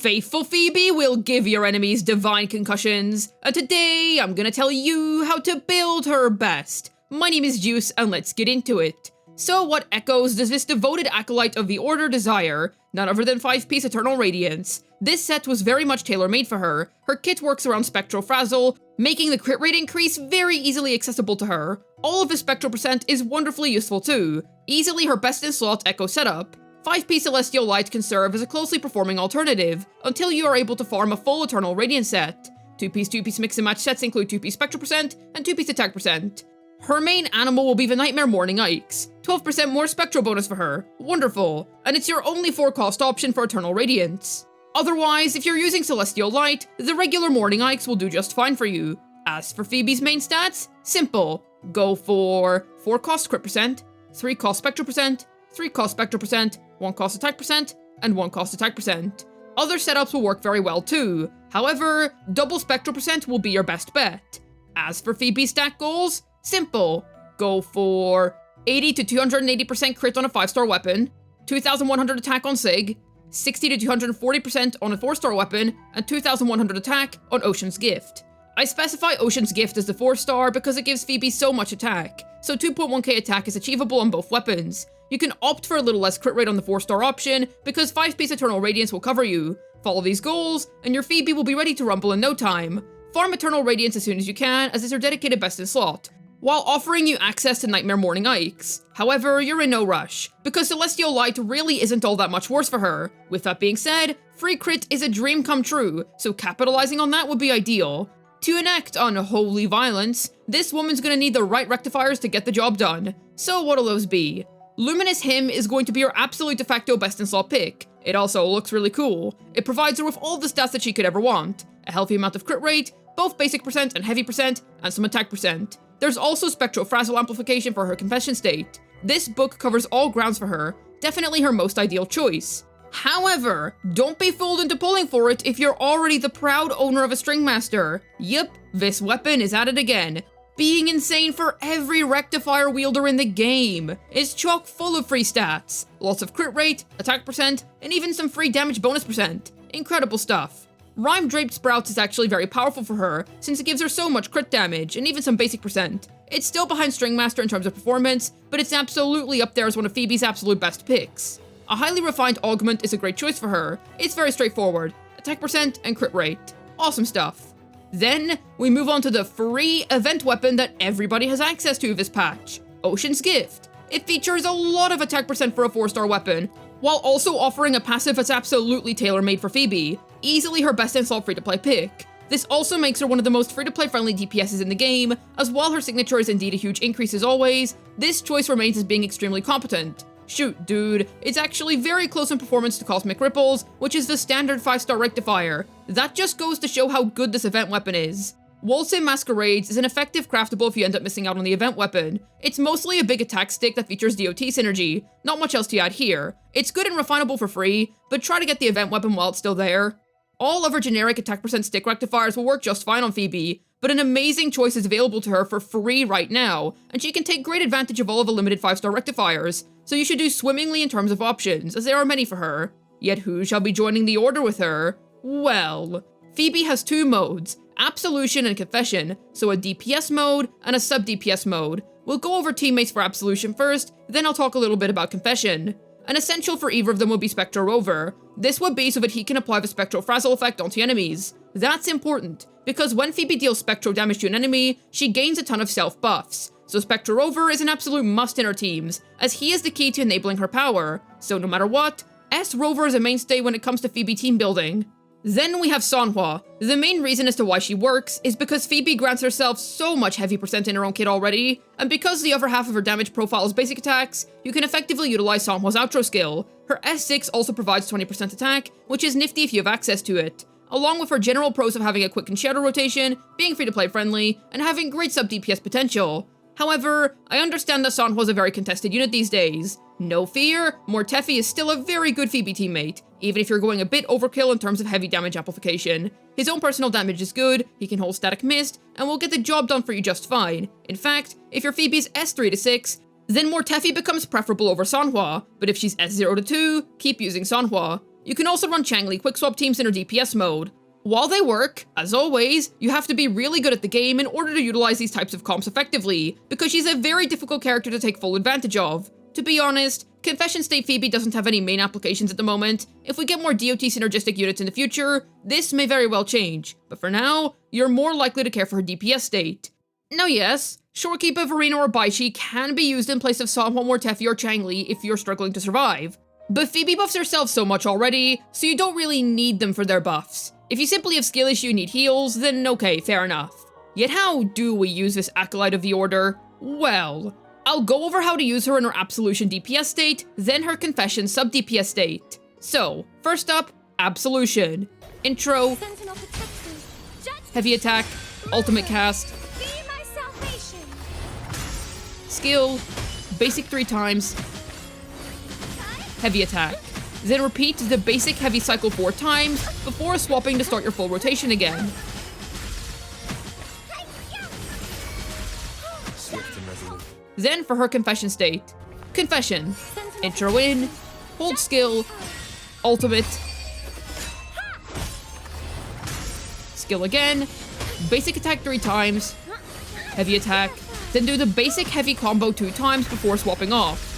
Faithful Phoebe will give your enemies divine concussions, and today I'm gonna tell you how to build her best. My name is Juice, and let's get into it. So what echoes does this devoted acolyte of the Order desire? None other than 5-piece Eternal Radiance. This set was very much tailor-made for her. Her kit works around Spectral Frazzle, making the crit rate increase very easily accessible to her. All of the Spectral percent is wonderfully useful too. Easily her best in slot Echo setup. 5-piece Celestial Light can serve as a closely performing alternative, until you are able to farm a full Eternal Radiance set. 2-piece mix and match sets include 2-piece Spectral percent and 2-piece attack percent. Her main animal will be the Nightmare Morning Ikes. 12% more Spectral bonus for her. Wonderful. And it's your only 4-cost option for Eternal Radiance. Otherwise, if you're using Celestial Light, the regular Morning Ikes will do just fine for you. As for Phoebe's main stats, simple. Go for 4-cost crit percent, 3-cost Spectral percent, 3-cost Spectral percent, 1-cost attack percent, and 1-cost attack percent. Other setups will work very well too. However, double Spectral percent will be your best bet. As for Phoebe's stat goals, simple. Go for 80 to 280% crit on a 5-star weapon, 2100 attack on Sig, 60 to 240% on a 4-star weapon, and 2100 attack on Ocean's Gift. I specify Ocean's Gift as the 4-star because it gives Phoebe so much attack, so 2.1k attack is achievable on both weapons. You can opt for a little less crit rate on the 4-star option because 5-piece Eternal Radiance will cover you. Follow these goals, and your Phoebe will be ready to rumble in no time. Farm Eternal Radiance as soon as you can, as it's her dedicated best in slot, while offering you access to Nightmare Morning Ikes. However, you're in no rush, because Celestial Light really isn't all that much worse for her. With that being said, free crit is a dream come true, so capitalizing on that would be ideal. To enact unholy violence, this woman's gonna need the right rectifiers to get the job done. So what'll those be? Luminous Hymn is going to be your absolute de facto best in slot pick. It also looks really cool. It provides her with all the stats that she could ever want. A healthy amount of crit rate, both basic percent and heavy percent, and some attack percent. There's also Spectral Frazzle amplification for her Confession state. This book covers all grounds for her, definitely her most ideal choice. However, don't be fooled into pulling for it if you're already the proud owner of a String Master. Yep, this weapon is at it again, being insane for every rectifier wielder in the game. It's chock full of free stats, lots of crit rate, attack percent, and even some free damage bonus percent. Incredible stuff. Rhyme Draped Sprouts is actually very powerful for her, since it gives her so much crit damage, and even some basic percent. It's still behind String Master in terms of performance, but it's absolutely up there as one of Phoebe's absolute best picks. A highly refined Augment is a great choice for her. It's very straightforward. Attack percent and crit rate. Awesome stuff. Then, we move on to the free event weapon that everybody has access to this patch, Ocean's Gift. It features a lot of attack percent for a 4-star weapon, while also offering a passive that's absolutely tailor-made for Phoebe, easily her best in slot free-to-play pick. This also makes her one of the most free-to-play friendly DPSs in the game, as while her signature is indeed a huge increase as always, this choice remains as being extremely competent. Shoot, dude, it's actually very close in performance to Cosmic Ripples, which is the standard 5-star rectifier. That just goes to show how good this event weapon is. Waltzing Masquerades is an effective craftable if you end up missing out on the event weapon. It's mostly a big attack stick that features DOT synergy, not much else to add here. It's good and refinable for free, but try to get the event weapon while it's still there. All of her generic attack percent stick rectifiers will work just fine on Phoebe, but an amazing choice is available to her for free right now, and she can take great advantage of all of the limited 5-star rectifiers, so you should do swimmingly in terms of options, as there are many for her. Yet who shall be joining the Order with her? Well, Phoebe has 2 modes, Absolution and Confession, so a DPS mode and a sub-DPS mode. We'll go over teammates for Absolution first, then I'll talk a little bit about Confession. An essential for either of them would be Spectral Rover. This would be so that he can apply the Spectral Frazzle effect onto enemies. That's important, because when Phoebe deals spectral damage to an enemy, she gains a ton of self-buffs. So Spectral Rover is an absolute must in her teams, as he is the key to enabling her power. So no matter what, S-Rover is a mainstay when it comes to Phoebe team building. Then we have Sanhua. The main reason as to why she works is because Phoebe grants herself so much heavy percent in her own kit already, and because the other half of her damage profile is basic attacks, you can effectively utilize Sanhua's outro skill. Her S6 also provides 20% attack, which is nifty if you have access to it, along with her general pros of having a quick and shadow rotation, being free to play friendly, and having great sub DPS potential. However, I understand that Sanhua is a very contested unit these days. No fear, Mortefi is still a very good Phoebe teammate, even if you're going a bit overkill in terms of heavy damage amplification. His own personal damage is good, he can hold static mist, and will get the job done for you just fine. In fact, if your Phoebe's S3 to 6, then Mortefi becomes preferable over Sanhua, but if she's S0 to 2, keep using Sanhua. You can also run Changli quick swap teams in her DPS mode. While they work, as always, you have to be really good at the game in order to utilize these types of comps effectively, because she's a very difficult character to take full advantage of. To be honest, Confession State Phoebe doesn't have any main applications at the moment. If we get more DOT synergistic units in the future, this may very well change, but for now, you're more likely to care for her DPS state. Now yes, Shorekeeper, Verena, or Baishi can be used in place of Sanhwa, Mortefi, or Changli if you're struggling to survive. But Phoebe buffs herself so much already, so you don't really need them for their buffs. If you simply have skill issue and need heals, then okay, fair enough. Yet how do we use this Acolyte of the Order? Well, I'll go over how to use her in her Absolution DPS state, then her Confession sub DPS state. So, first up, Absolution. Intro, heavy attack, ultimate cast, skill, basic 3 times, heavy attack. Then repeat the basic heavy cycle 4 times before swapping to start your full rotation again. Then for her Confession state. Confession. Intro in, hold skill, ultimate, skill again, basic attack 3 times, heavy attack, then do the basic heavy combo 2 times before swapping off.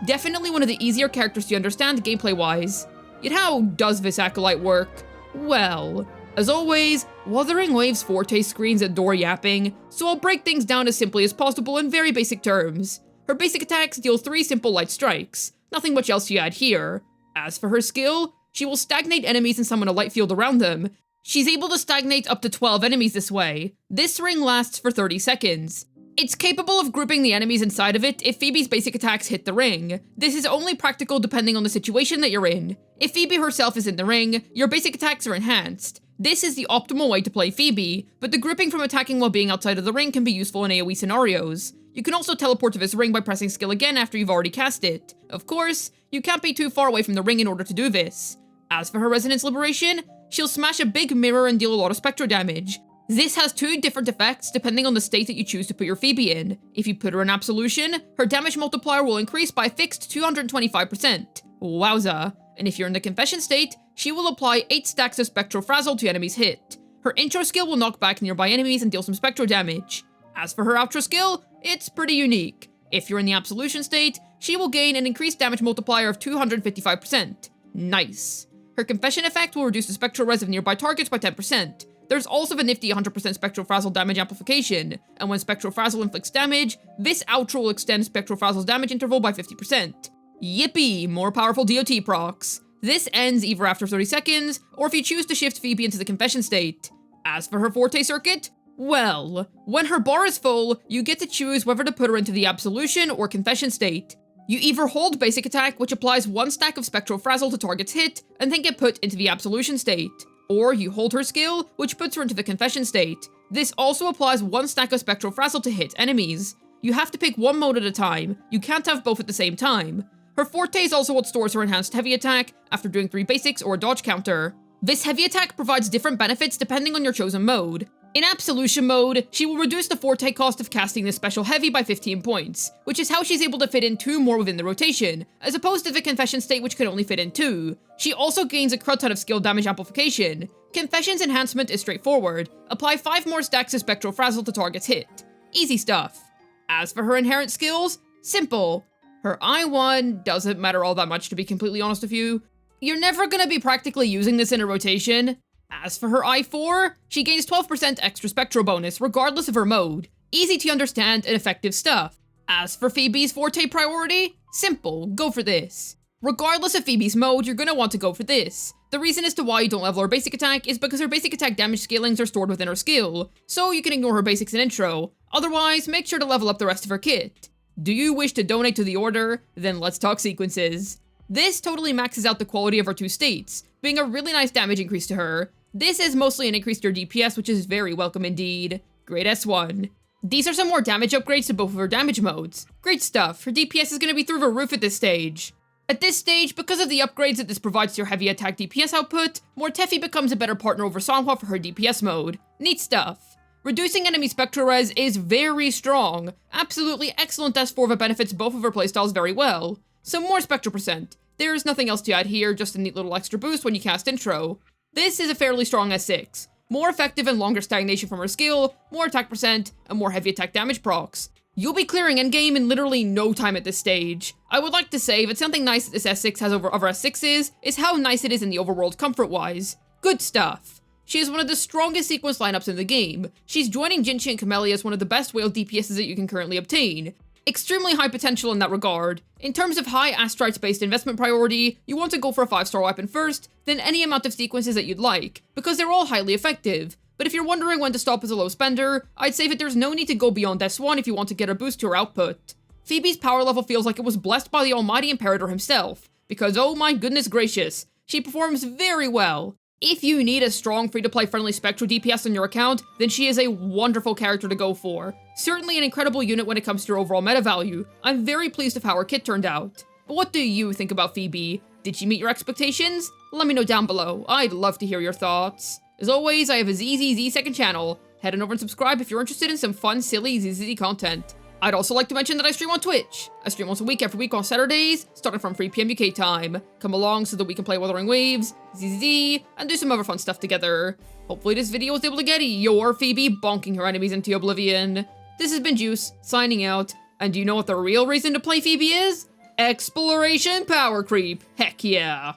Definitely one of the easier characters to understand gameplay-wise. Yet how does this Acolyte work? Well, as always, Wuthering Waves Forte screens at door yapping, so I'll break things down as simply as possible in very basic terms. Her basic attacks deal 3 simple light strikes, nothing much else to add here. As for her skill, she will stagnate enemies and summon a light field around them. She's able to stagnate up to 12 enemies this way. This ring lasts for 30 seconds. It's capable of grouping the enemies inside of it if Phoebe's basic attacks hit the ring. This is only practical depending on the situation that you're in. If Phoebe herself is in the ring, your basic attacks are enhanced. This is the optimal way to play Phoebe, but the grouping from attacking while being outside of the ring can be useful in AoE scenarios. You can also teleport to this ring by pressing skill again after you've already cast it. Of course, you can't be too far away from the ring in order to do this. As for her Resonance Liberation, she'll smash a big mirror and deal a lot of spectral damage. This has 2 different effects depending on the state that you choose to put your Phoebe in. If you put her in Absolution, her damage multiplier will increase by a fixed 225%. Wowza. And if you're in the Confession state, she will apply 8 stacks of Spectral Frazzle to enemies hit. Her intro skill will knock back nearby enemies and deal some spectral damage. As for her outro skill, it's pretty unique. If you're in the Absolution state, she will gain an increased damage multiplier of 255%. Nice. Her Confession effect will reduce the spectral res of nearby targets by 10%. There's also the nifty 100% Spectral Frazzle damage amplification, and when Spectral Frazzle inflicts damage, this outro will extend Spectral Frazzle's damage interval by 50%. Yippee, more powerful DOT procs. This ends either after 30 seconds, or if you choose to shift Phoebe into the Confession state. As for her Forte circuit, well, when her bar is full, you get to choose whether to put her into the Absolution or Confession state. You either hold basic attack, which applies 1 stack of Spectral Frazzle to target's hit, and then get put into the Absolution state. Or you hold her skill, which puts her into the Confession state. This also applies 1 stack of Spectral Frazzle to hit enemies. You have to pick one mode at a time, you can't have both at the same time. Her Forte is also what stores her enhanced heavy attack after doing 3 basics or a dodge counter. This heavy attack provides different benefits depending on your chosen mode. In Absolution mode, she will reduce the Forte cost of casting this special heavy by 15 points, which is how she's able to fit in 2 more within the rotation, as opposed to the Confession state which can only fit in 2. She also gains a crud ton of skill damage amplification. Confession's enhancement is straightforward. Apply 5 more stacks of Spectral Frazzle to target's hit. Easy stuff. As for her inherent skills, simple. Her I1 doesn't matter all that much, to be completely honest with you. You're never gonna be practically using this in a rotation. As for her I4, she gains 12% extra spectral bonus regardless of her mode. Easy to understand and effective stuff. As for Phoebe's Forte priority, simple, go for this. Regardless of Phoebe's mode, you're gonna want to go for this. The reason as to why you don't level her basic attack is because her basic attack damage scalings are stored within her skill, so you can ignore her basics and intro. Otherwise, make sure to level up the rest of her kit. Do you wish to donate to the order? Then let's talk sequences. This totally maxes out the quality of her 2 states, being a really nice damage increase to her. This is mostly an increase to her DPS, which is very welcome indeed. Great S1. These are some more damage upgrades to both of her damage modes. Great stuff, her DPS is going to be through the roof at this stage. At this stage, because of the upgrades that this provides to your heavy attack DPS output, Mortefi becomes a better partner over Sanhwa for her DPS mode. Neat stuff. Reducing enemy spectral res is very strong. Absolutely excellent S4 that benefits both of her playstyles very well. Some more spectral percent. There's nothing else to add here, just a neat little extra boost when you cast intro. This is a fairly strong S6. More effective and longer stagnation from her skill, more attack percent, and more heavy attack damage procs. You'll be clearing endgame in literally no time at this stage. I would like to say that something nice that this S6 has over other S6s is how nice it is in the overworld comfort-wise. Good stuff. She is one of the strongest sequence lineups in the game. She's joining Jinchi and Camellia as one of the best whale DPSs that you can currently obtain. Extremely high potential in that regard. In terms of high astrites-based investment priority, you want to go for a 5-star weapon first, then any amount of sequences that you'd like, because they're all highly effective. But if you're wondering when to stop as a low spender, I'd say that there's no need to go beyond S1 if you want to get a boost to her output. Phoebe's power level feels like it was blessed by the almighty Imperator himself, because oh my goodness gracious, she performs very well. If you need a strong free-to-play friendly spectral DPS on your account, then she is a wonderful character to go for. Certainly an incredible unit when it comes to her overall meta value. I'm very pleased with how her kit turned out. But what do you think about Phoebe? Did she meet your expectations? Let me know down below, I'd love to hear your thoughts. As always, I have a ZZZ second channel. Head on over and subscribe if you're interested in some fun, silly ZZZ content. I'd also like to mention that I stream on Twitch. I stream once a week every week on Saturdays, starting from 3 PM UK time. Come along so that we can play Wuthering Waves, ZZZ, and do some other fun stuff together. Hopefully this video was able to get your Phoebe bonking her enemies into oblivion. This has been Juice, signing out, and do you know what the real reason to play Phoebe is? Exploration power creep, heck yeah!